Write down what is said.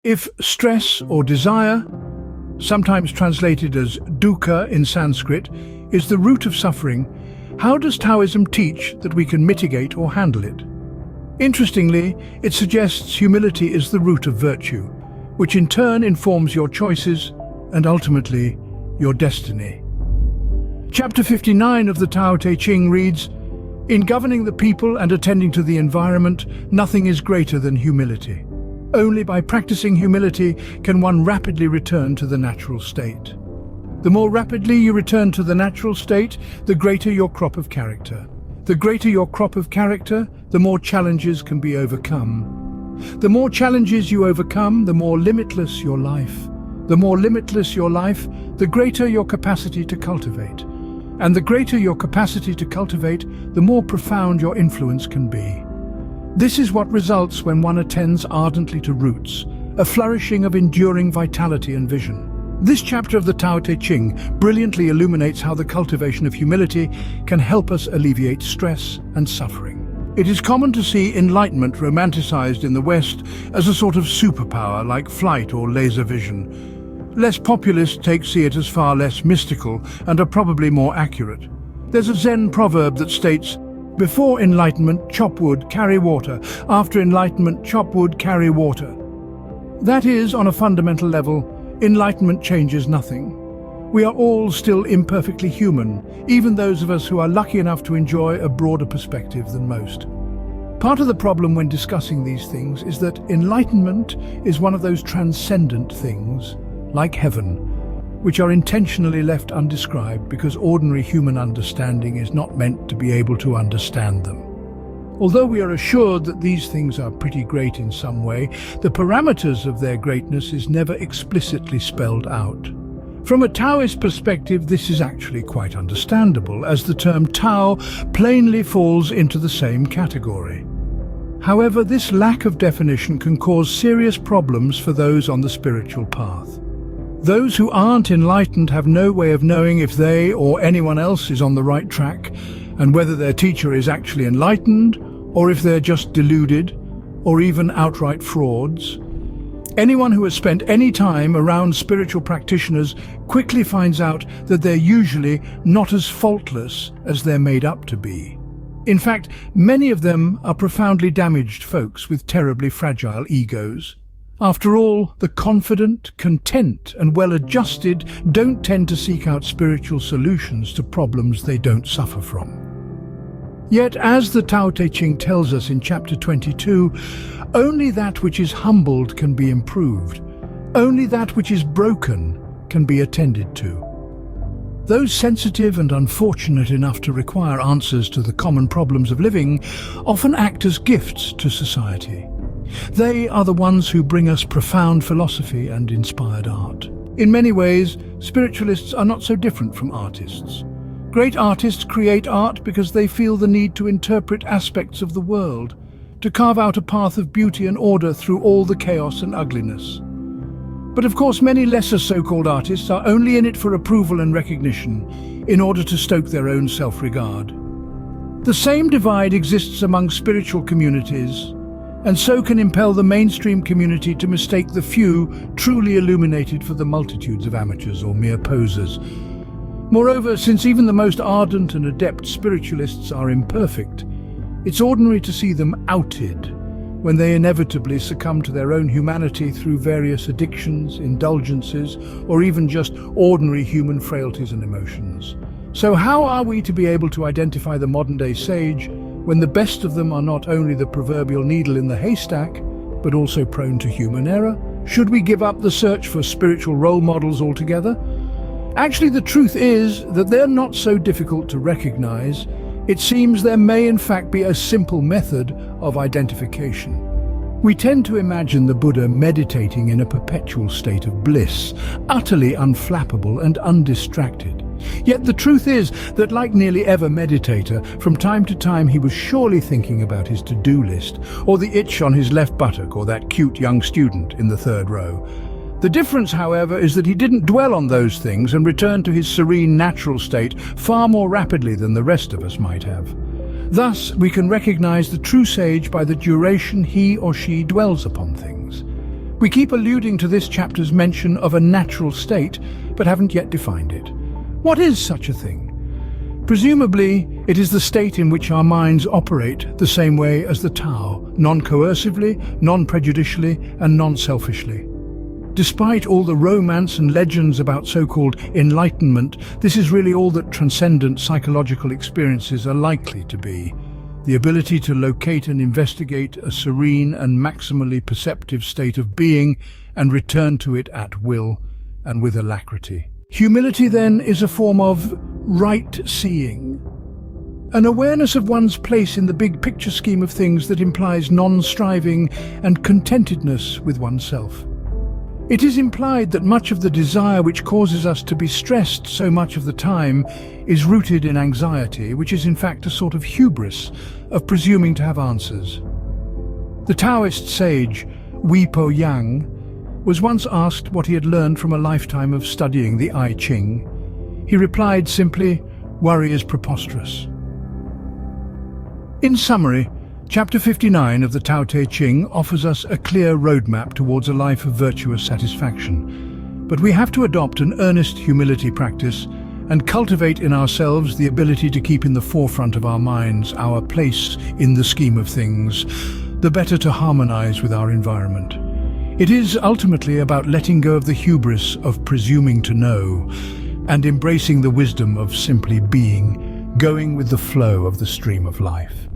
If stress or desire, sometimes translated as dukkha in Sanskrit, is the root of suffering, how does Taoism teach that we can mitigate or handle it? Interestingly, it suggests humility is the root of virtue, which in turn informs your choices and ultimately your destiny. Chapter 59 of the Tao Te Ching reads, "In governing the people and attending to the environment, nothing is greater than humility. Only by practicing humility can one rapidly return to the natural state. The more rapidly you return to the natural state, the greater your crop of character. The greater your crop of character, the more challenges can be overcome. The more challenges you overcome, the more limitless your life. The more limitless your life, the greater your capacity to cultivate. And the greater your capacity to cultivate, the more profound your influence can be. This is what results when one attends ardently to roots, a flourishing of enduring vitality and vision." This chapter of the Tao Te Ching brilliantly illuminates how the cultivation of humility can help us alleviate stress and suffering. It is common to see enlightenment romanticized in the West as a sort of superpower like flight or laser vision. Less populists see it as far less mystical and are probably more accurate. There's a Zen proverb that states, "Before enlightenment, chop wood, carry water. After enlightenment, chop wood, carry water." That is, on a fundamental level, enlightenment changes nothing. We are all still imperfectly human, even those of us who are lucky enough to enjoy a broader perspective than most. Part of the problem when discussing these things is that enlightenment is one of those transcendent things, like heaven, which are intentionally left undescribed because ordinary human understanding is not meant to be able to understand them. Although we are assured that these things are pretty great in some way, the parameters of their greatness is never explicitly spelled out. From a Taoist perspective, this is actually quite understandable, as the term Tao plainly falls into the same category. However, this lack of definition can cause serious problems for those on the spiritual path. Those who aren't enlightened have no way of knowing if they or anyone else is on the right track, and whether their teacher is actually enlightened, or if they're just deluded, or even outright frauds. Anyone who has spent any time around spiritual practitioners quickly finds out that they're usually not as faultless as they're made up to be. In fact, many of them are profoundly damaged folks with terribly fragile egos. After all, the confident, content, and well-adjusted don't tend to seek out spiritual solutions to problems they don't suffer from. Yet, as the Tao Te Ching tells us in chapter 22, only that which is humbled can be improved. Only that which is broken can be attended to. Those sensitive and unfortunate enough to require answers to the common problems of living often act as gifts to society. They are the ones who bring us profound philosophy and inspired art. In many ways, spiritualists are not so different from artists. Great artists create art because they feel the need to interpret aspects of the world, to carve out a path of beauty and order through all the chaos and ugliness. But of course, many lesser so-called artists are only in it for approval and recognition, in order to stoke their own self-regard. The same divide exists among spiritual communities, and so can impel the mainstream community to mistake the few truly illuminated for the multitudes of amateurs or mere posers. Moreover, since even the most ardent and adept spiritualists are imperfect, it's ordinary to see them outed when they inevitably succumb to their own humanity through various addictions, indulgences, or even just ordinary human frailties and emotions. So how are we to be able to identify the modern-day sage when the best of them are not only the proverbial needle in the haystack, but also prone to human error? Should we give up the search for spiritual role models altogether? Actually, the truth is that they're not so difficult to recognize. It seems there may in fact be a simple method of identification. We tend to imagine the Buddha meditating in a perpetual state of bliss, utterly unflappable and undistracted. Yet the truth is that, like nearly every meditator, from time to time he was surely thinking about his to-do list, or the itch on his left buttock, or that cute young student in the third row. The difference, however, is that he didn't dwell on those things and returned to his serene natural state far more rapidly than the rest of us might have. Thus, we can recognize the true sage by the duration he or she dwells upon things. We keep alluding to this chapter's mention of a natural state, but haven't yet defined it. What is such a thing? Presumably, it is the state in which our minds operate the same way as the Tao, non-coercively, non-prejudicially, and non-selfishly. Despite all the romance and legends about so-called enlightenment, this is really all that transcendent psychological experiences are likely to be. The ability to locate and investigate a serene and maximally perceptive state of being and return to it at will and with alacrity. Humility, then, is a form of right seeing, an awareness of one's place in the big picture scheme of things that implies non-striving and contentedness with oneself. It is implied that much of the desire which causes us to be stressed so much of the time is rooted in anxiety, which is in fact a sort of hubris of presuming to have answers. The Taoist sage Po Yang was once asked what he had learned from a lifetime of studying the I Ching. He replied simply, "Worry is preposterous." In summary, Chapter 59 of the Tao Te Ching offers us a clear roadmap towards a life of virtuous satisfaction. But we have to adopt an earnest humility practice and cultivate in ourselves the ability to keep in the forefront of our minds our place in the scheme of things, the better to harmonize with our environment. It is ultimately about letting go of the hubris of presuming to know and embracing the wisdom of simply being, going with the flow of the stream of life.